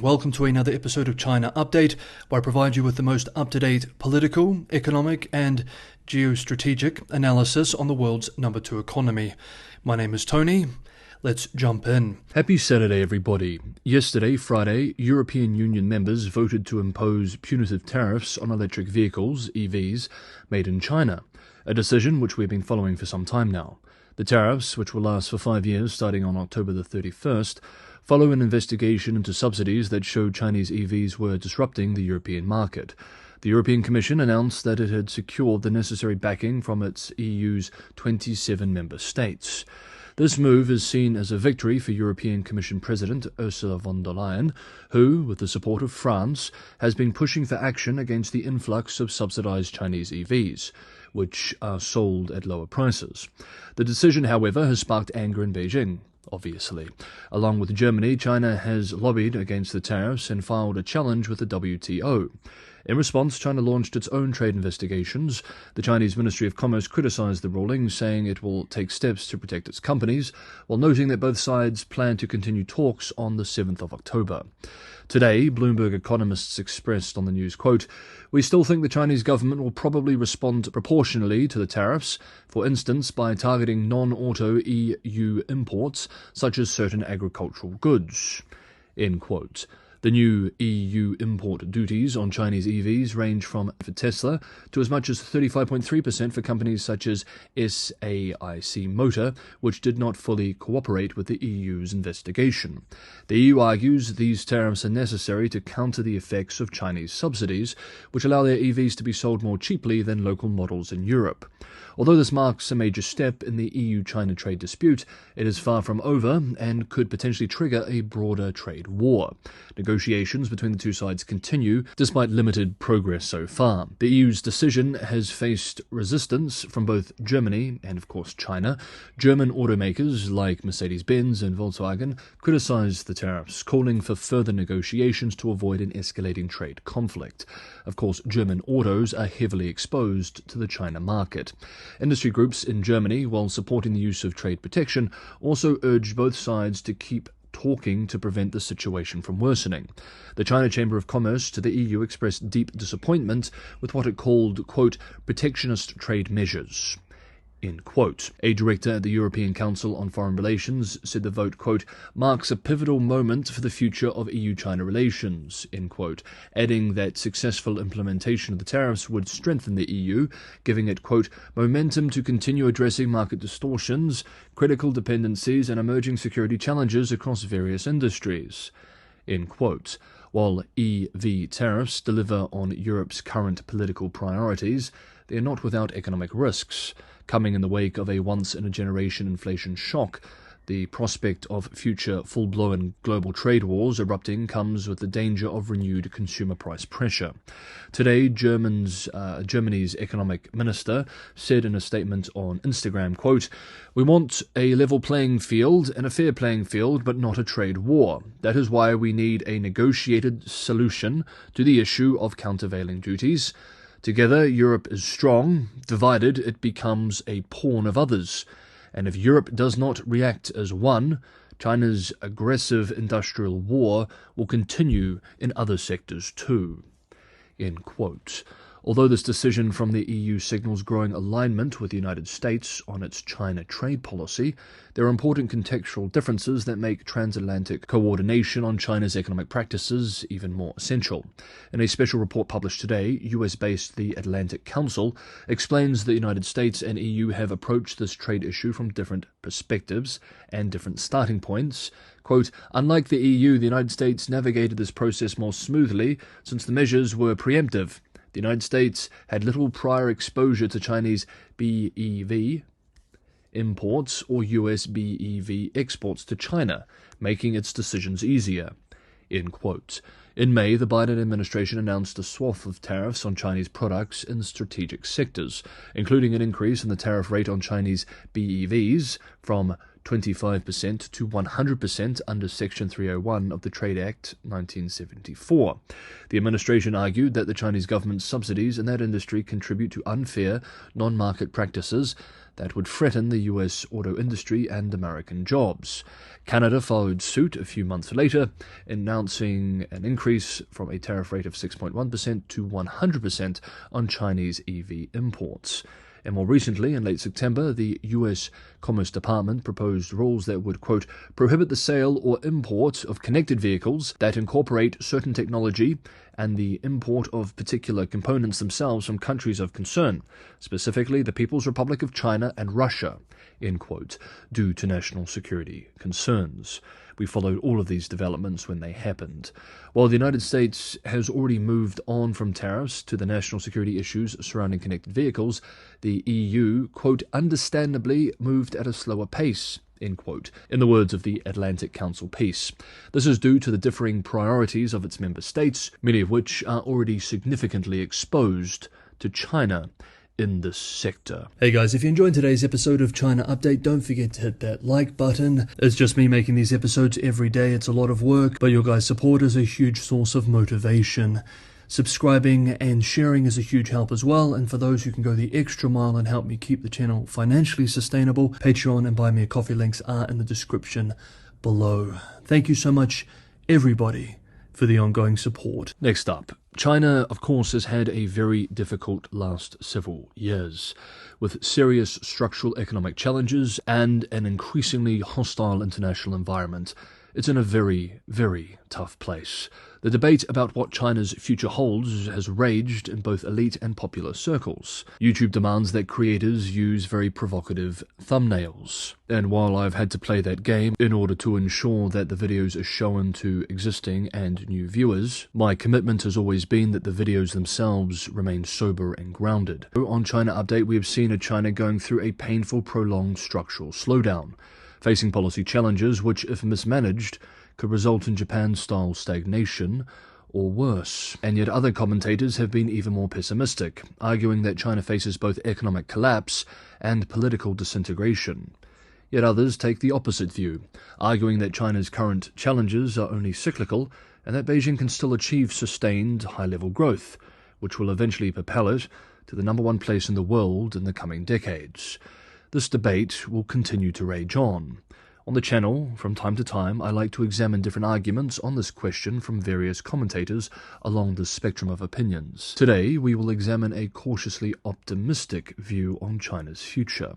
Welcome to another episode of China Update, where I provide you with the most up-to-date political, economic and geostrategic analysis on the world's number 2 economy. My name is Tony. Let's jump in. Happy Saturday, everybody. Yesterday, Friday, European Union members voted to impose punitive tariffs on electric vehicles, EVs, made in China, a decision which we've been following for some time now. The tariffs, which will last for 5 years starting on October the 31st, follow an investigation into subsidies that showed Chinese EVs were disrupting the European market. The European Commission announced that it had secured the necessary backing from its EU's 27 member states. This move is seen as a victory for European Commission President Ursula von der Leyen, who, with the support of France, has been pushing for action against the influx of subsidized Chinese EVs, which are sold at lower prices. The decision, however, has sparked anger in Beijing. Obviously. Along with Germany, China has lobbied against the tariffs and filed a challenge with the WTO. In response, China launched its own trade investigations. The Chinese Ministry of Commerce criticized the ruling, saying it will take steps to protect its companies, while noting that both sides plan to continue talks on the 7th of October. Today, Bloomberg economists expressed on the news, quote, "We still think the Chinese government will probably respond proportionally to the tariffs, for instance by targeting non-auto EU imports, such as certain agricultural goods." End quote. The new EU import duties on Chinese EVs range from, for Tesla, to as much as 35.3% for companies such as SAIC Motor, which did not fully cooperate with the EU's investigation. The EU argues these tariffs are necessary to counter the effects of Chinese subsidies, which allow their EVs to be sold more cheaply than local models in Europe. Although this marks a major step in the EU-China trade dispute, it is far from over and could potentially trigger a broader trade war. Negotiations between the two sides continue, despite limited progress so far. The EU's decision has faced resistance from both Germany and, of course, China. German automakers like Mercedes-Benz and Volkswagen criticized the tariffs, calling for further negotiations to avoid an escalating trade conflict. Of course, German autos are heavily exposed to the China market. Industry groups in Germany, while supporting the use of trade protection, also urged both sides to keep talking to prevent the situation from worsening. The China Chamber of Commerce to the EU expressed deep disappointment with what it called, quote, protectionist trade measures. End quote. A director at the European Council on Foreign Relations said the vote, quote, marks a pivotal moment for the future of EU-China relations, end quote, adding that successful implementation of the tariffs would strengthen the EU, giving it, quote, momentum to continue addressing market distortions, critical dependencies and emerging security challenges across various industries, end quote. While EV tariffs deliver on Europe's current political priorities, they are not without economic risks. Coming in the wake of a once-in-a-generation inflation shock, the prospect of future full-blown global trade wars erupting comes with the danger of renewed consumer price pressure. Today, Germany's economic minister said in a statement on Instagram, quote, "We want a level playing field and a fair playing field, but not a trade war. That is why we need a negotiated solution to the issue of countervailing duties. Together, Europe is strong. Divided, it becomes a pawn of others. And if Europe does not react as one, China's aggressive industrial war will continue in other sectors too." End quote. Although this decision from the EU signals growing alignment with the United States on its China trade policy, there are important contextual differences that make transatlantic coordination on China's economic practices even more essential. In a special report published today, US-based The Atlantic Council explains the United States and EU have approached this trade issue from different perspectives and different starting points. Quote, "Unlike the EU, the United States navigated this process more smoothly since the measures were preemptive. The United States had little prior exposure to Chinese BEV imports or US BEV exports to China, making its decisions easier." End quote. In May, the Biden administration announced a swath of tariffs on Chinese products in strategic sectors, including an increase in the tariff rate on Chinese BEVs from 25% to 100% under Section 301 of the Trade Act 1974. The administration argued that the Chinese government's subsidies in that industry contribute to unfair, non-market practices that would threaten the US auto industry and American jobs. Canada followed suit a few months later, announcing an increase from a tariff rate of 6.1% to 100% on Chinese EV imports. And more recently, in late September, the US Commerce Department proposed rules that would, quote, prohibit the sale or import of connected vehicles that incorporate certain technology and the import of particular components themselves from countries of concern, specifically the People's Republic of China and Russia, end quote, due to national security concerns. We followed all of these developments when they happened. While the United States has already moved on from tariffs to the national security issues surrounding connected vehicles, the EU, quote, understandably moved at a slower pace, end quote, in the words of the Atlantic Council piece. This is due to the differing priorities of its member states, many of which are already significantly exposed to China in this sector. Hey guys, if you enjoyed today's episode of China Update, don't forget to hit that like button. It's just me making these episodes every day. It's a lot of work, but your guys' support is a huge source of motivation. Subscribing and sharing is a huge help as well, and for those who can go the extra mile and help me keep the channel financially sustainable, Patreon and Buy Me a Coffee links are in the description below. Thank you so much, everybody, for the ongoing support. Next up, China, of course, has had a very difficult last several years, with serious structural economic challenges and an increasingly hostile international environment. It's in a very, very tough place. The debate about what China's future holds has raged in both elite and popular circles. YouTube demands that creators use very provocative thumbnails. And while I've had to play that game in order to ensure that the videos are shown to existing and new viewers, my commitment has always been that the videos themselves remain sober and grounded. On China Update, we have seen a China going through a painful, prolonged structural slowdown, facing policy challenges which, if mismanaged, could result in Japan-style stagnation or worse. And yet other commentators have been even more pessimistic, arguing that China faces both economic collapse and political disintegration. Yet others take the opposite view, arguing that China's current challenges are only cyclical and that Beijing can still achieve sustained high-level growth, which will eventually propel it to the number one place in the world in the coming decades. This debate will continue to rage on. On the channel, from time to time, I like to examine different arguments on this question from various commentators along the spectrum of opinions. Today, we will examine a cautiously optimistic view on China's future.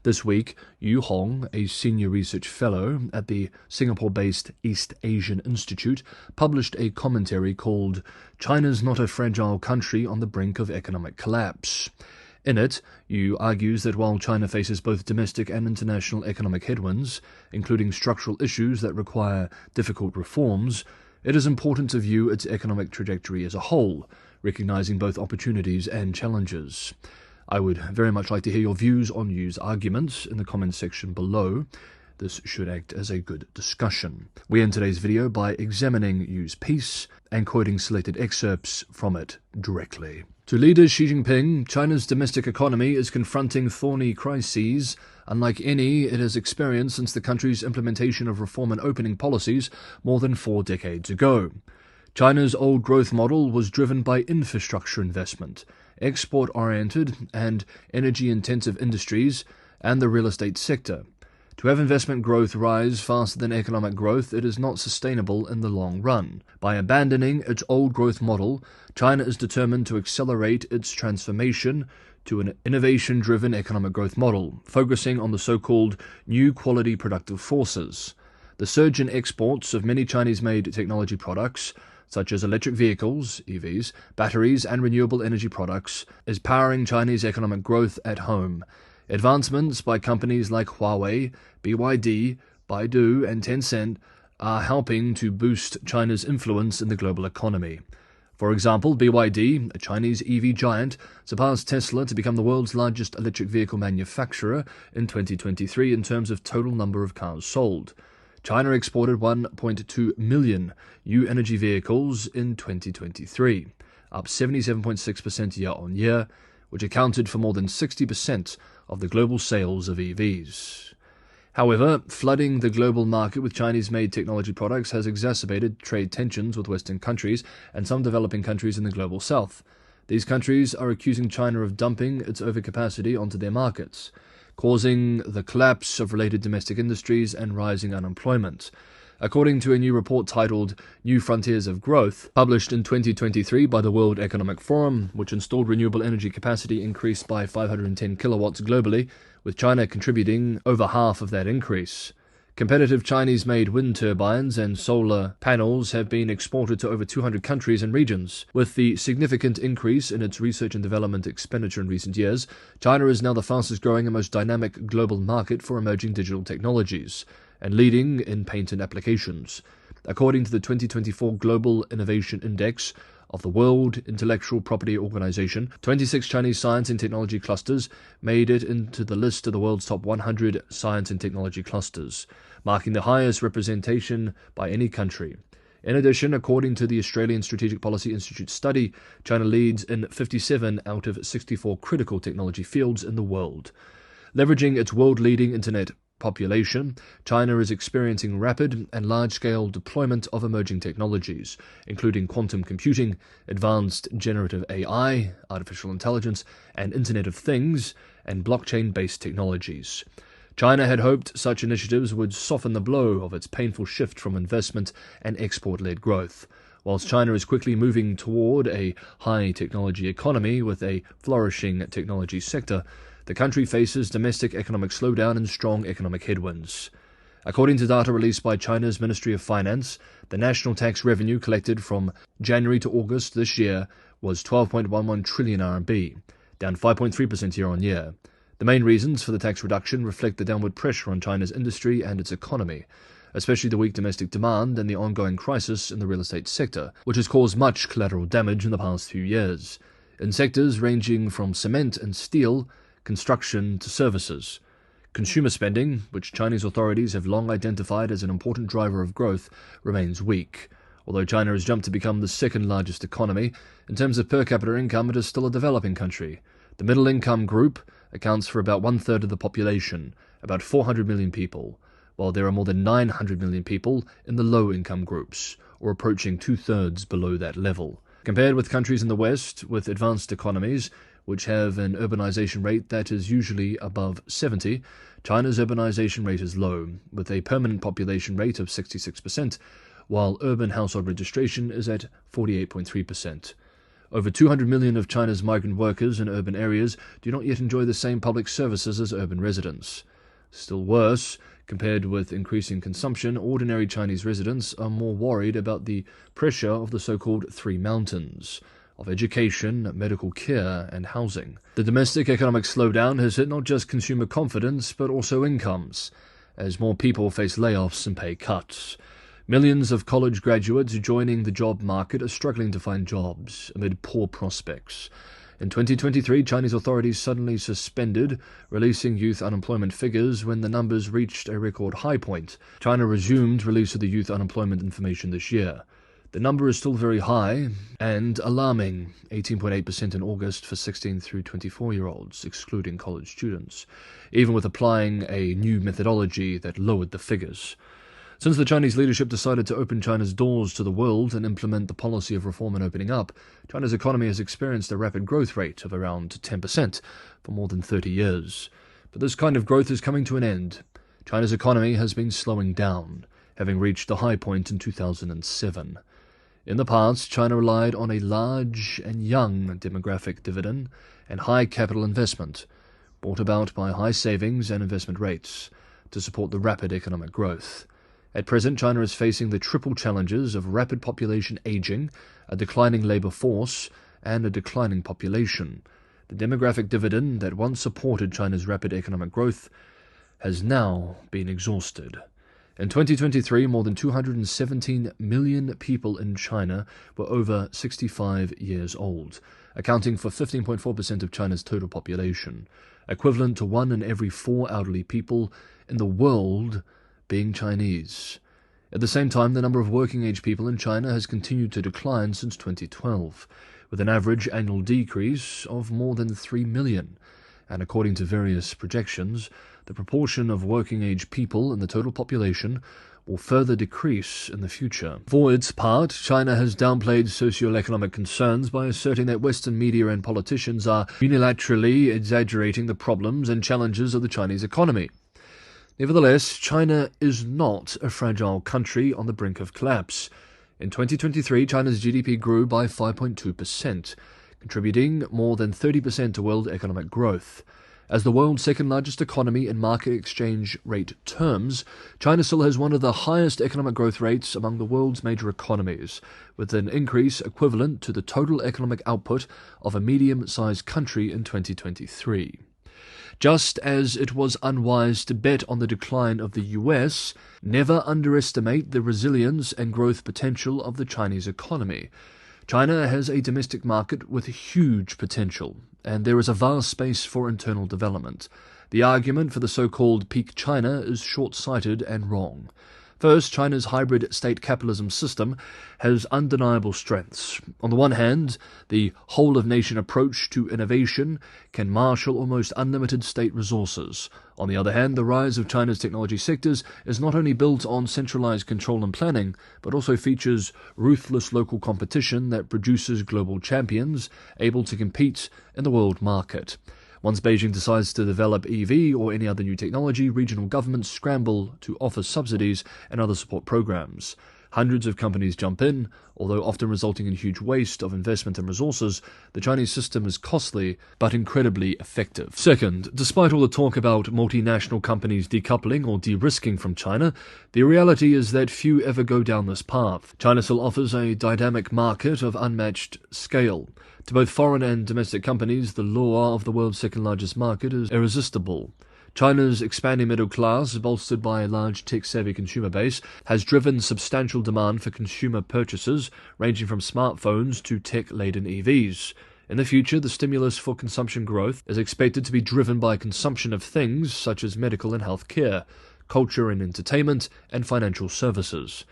This week, Yu Hong, a senior research fellow at the Singapore-based East Asian Institute, published a commentary called "China's Not a Fragile Country on the Brink of Economic Collapse." In it, Yu argues that while China faces both domestic and international economic headwinds, including structural issues that require difficult reforms, it is important to view its economic trajectory as a whole, recognizing both opportunities and challenges. I would very much like to hear your views on Yu's arguments in the comments section below. This should act as a good discussion. We end today's video by examining Yu's piece and quoting selected excerpts from it directly. To leader Xi Jinping, China's domestic economy is confronting thorny crises, unlike any it has experienced since the country's implementation of reform and opening policies more than 4 decades ago. China's old growth model was driven by infrastructure investment, export-oriented and energy-intensive industries, and the real estate sector. To have investment growth rise faster than economic growth, it is not sustainable in the long run. By abandoning its old growth model, China is determined to accelerate its transformation to an innovation-driven economic growth model, focusing on the so-called new quality productive forces. The surge in exports of many Chinese-made technology products, such as electric vehicles, EVs, batteries, and renewable energy products, is powering Chinese economic growth at home. Advancements by companies like Huawei, BYD, Baidu, and Tencent are helping to boost China's influence in the global economy. For example, BYD, a Chinese EV giant, surpassed Tesla to become the world's largest electric vehicle manufacturer in 2023 in terms of total number of cars sold. China exported 1.2 million new energy vehicles in 2023, up 77.6% year-on-year, which accounted for more than 60% of the global sales of EVs. However, flooding the global market with Chinese-made technology products has exacerbated trade tensions with Western countries and some developing countries in the global south. These countries are accusing China of dumping its overcapacity onto their markets, causing the collapse of related domestic industries and rising unemployment. According to a new report titled New Frontiers of Growth, published in 2023 by the World Economic Forum, which installed renewable energy capacity increased by 510 kilowatts globally, with China contributing over half of that increase. Competitive Chinese-made wind turbines and solar panels have been exported to over 200 countries and regions. With the significant increase in its research and development expenditure in recent years, China is now the fastest-growing and most dynamic global market for emerging digital technologies, and leading in patent applications. According to the 2024 Global Innovation Index of the World Intellectual Property Organization, 26 Chinese science and technology clusters made it into the list of the world's top 100 science and technology clusters, marking the highest representation by any country. In addition, according to the Australian Strategic Policy Institute study, China leads in 57 out of 64 critical technology fields in the world. Leveraging its world-leading internet population, China is experiencing rapid and large-scale deployment of emerging technologies, including quantum computing, advanced generative AI, artificial intelligence, and Internet of Things, and blockchain-based technologies. China had hoped such initiatives would soften the blow of its painful shift from investment and export-led growth. Whilst China is quickly moving toward a high-technology economy with a flourishing technology sector, the country faces domestic economic slowdown and strong economic headwinds. According to data released by China's Ministry of Finance, the national tax revenue collected from January to August this year was 12.11 trillion RMB, down 5.3% year-on-year. The main reasons for the tax reduction reflect the downward pressure on China's industry and its economy, especially the weak domestic demand and the ongoing crisis in the real estate sector, which has caused much collateral damage in the past few years, in sectors ranging from cement and steel, construction to services. Consumer spending, which Chinese authorities have long identified as an important driver of growth, remains weak. Although China has jumped to become the second largest economy, in terms of per capita income it is still a developing country. The middle income group accounts for about one-third of the population, about 400 million people, while there are more than 900 million people in the low-income groups, or approaching two-thirds below that level. Compared with countries in the West with advanced economies, which have an urbanization rate that is usually above 70, China's urbanization rate is low, with a permanent population rate of 66%, while urban household registration is at 48.3%. Over 200 million of China's migrant workers in urban areas do not yet enjoy the same public services as urban residents. Still worse, compared with increasing consumption, ordinary Chinese residents are more worried about the pressure of the so-called Three Mountains, of education, medical care, and housing. The domestic economic slowdown has hit not just consumer confidence, but also incomes, as more people face layoffs and pay cuts. Millions of college graduates joining the job market are struggling to find jobs amid poor prospects. In 2023, Chinese authorities suddenly suspended releasing youth unemployment figures when the numbers reached a record high point. China resumed release of the youth unemployment information this year. The number is still very high and alarming, 18.8% in August for 16 through 24-year-olds, excluding college students, even with applying a new methodology that lowered the figures. Since the Chinese leadership decided to open China's doors to the world and implement the policy of reform and opening up, China's economy has experienced a rapid growth rate of around 10% for more than 30 years. But this kind of growth is coming to an end. China's economy has been slowing down, having reached the high point in 2007. In the past, China relied on a large and young demographic dividend and high capital investment, brought about by high savings and investment rates, to support the rapid economic growth. At present, China is facing the triple challenges of rapid population aging, a declining labor force, and a declining population. The demographic dividend that once supported China's rapid economic growth has now been exhausted. In 2023, more than 217 million people in China were over 65 years old, accounting for 15.4% of China's total population, equivalent to 1 in every 4 elderly people in the world being Chinese. At the same time, the number of working-age people in China has continued to decline since 2012, with an average annual decrease of more than 3 million, and according to various projections, the proportion of working-age people in the total population will further decrease in the future. For its part, China has downplayed socio-economic concerns by asserting that Western media and politicians are unilaterally exaggerating the problems and challenges of the Chinese economy. Nevertheless, China is not a fragile country on the brink of collapse. In 2023, China's GDP grew by 5.2%, contributing more than 30% to world economic growth. As the world's second-largest economy in market exchange rate terms, China still has one of the highest economic growth rates among the world's major economies, with an increase equivalent to the total economic output of a medium-sized country in 2023. Just as it was unwise to bet on the decline of the US, never underestimate the resilience and growth potential of the Chinese economy. China has a domestic market with huge potential, and there is a vast space for internal development. The argument for the so-called peak China is short-sighted and wrong. First, China's hybrid state capitalism system has undeniable strengths. On the one hand, the whole-of-nation approach to innovation can marshal almost unlimited state resources. On the other hand, the rise of China's technology sectors is not only built on centralized control and planning, but also features ruthless local competition that produces global champions able to compete in the world market. Once Beijing decides to develop EV or any other new technology, regional governments scramble to offer subsidies and other support programs. Hundreds of companies jump in, although often resulting in huge waste of investment and resources. The Chinese system is costly, but incredibly effective. Second, despite all the talk about multinational companies decoupling or de-risking from China, the reality is that few ever go down this path. China still offers a dynamic market of unmatched scale. To both foreign and domestic companies, the lure of the world's second-largest market is irresistible. China's expanding middle class, bolstered by a large tech-savvy consumer base, has driven substantial demand for consumer purchases, ranging from smartphones to tech-laden EVs. In the future, the stimulus for consumption growth is expected to be driven by consumption of things such as medical and health care, culture and entertainment, and financial services.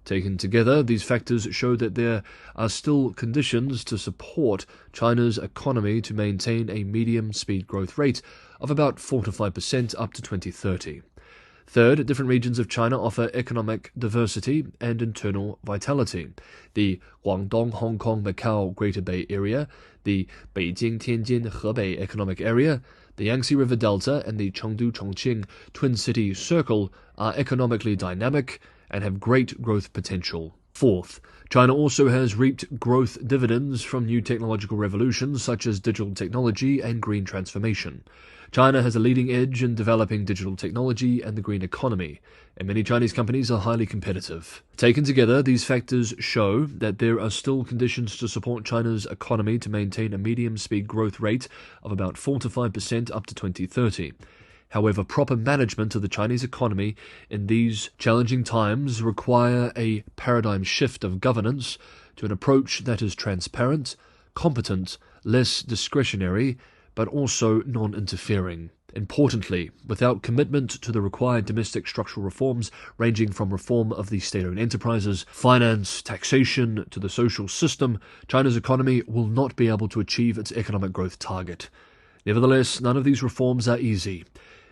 Taken together, these factors show that there are still conditions to support China's economy to maintain a medium-speed growth rate of about 4 to 5% up to 2030. Third, different regions of China offer economic diversity and internal vitality. The Guangdong, Hong Kong, Macau, Greater Bay Area, the Beijing, Tianjin, Hebei Economic Area, the Yangtze River Delta, and the Chengdu-Chongqing Twin City Circle are economically dynamic and have great growth potential. Fourth, China also has reaped growth dividends from new technological revolutions such as digital technology and green transformation. China has a leading edge in developing digital technology and the green economy, and many Chinese companies are highly competitive. Taken together, these factors show that there are still conditions to support China's economy to maintain a medium-speed growth rate of about 4 to 5% up to 2030. However, proper management of the Chinese economy in these challenging times require a paradigm shift of governance to an approach that is transparent, competent, less discretionary, but also non-interfering. Importantly, without commitment to the required domestic structural reforms ranging from reform of the state-owned enterprises, finance, taxation to the social system, China's economy will not be able to achieve its economic growth target. Nevertheless, none of these reforms are easy.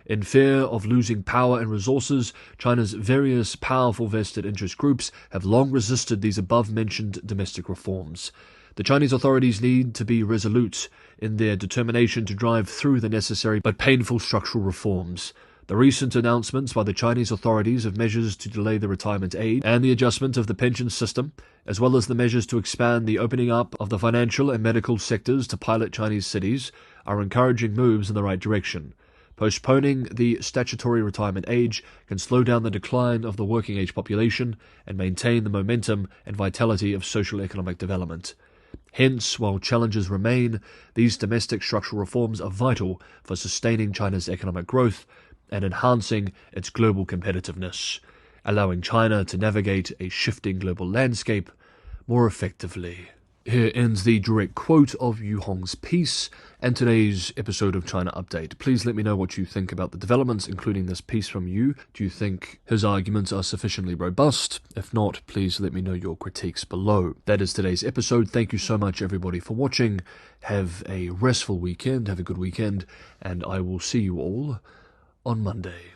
In fear of losing power and resources, China's various powerful vested interest groups have long resisted these above-mentioned domestic reforms. The Chinese authorities need to be resolute in their determination to drive through the necessary but painful structural reforms. The recent announcements by the Chinese authorities of measures to delay the retirement age and the adjustment of the pension system, as well as the measures to expand the opening up of the financial and medical sectors to pilot Chinese cities, are encouraging moves in the right direction. Postponing the statutory retirement age can slow down the decline of the working age population and maintain the momentum and vitality of social economic development. Hence, while challenges remain, these domestic structural reforms are vital for sustaining China's economic growth and enhancing its global competitiveness, allowing China to navigate a shifting global landscape more effectively. Here ends the direct quote of Yu Hong's piece and today's episode of China Update. Please let me know what you think about the developments, including this piece from Yu. Do you think his arguments are sufficiently robust? If not, please let me know your critiques below. That is today's episode. Thank you so much, everybody, for watching. Have a restful weekend, have a good weekend, and I will see you all on Monday.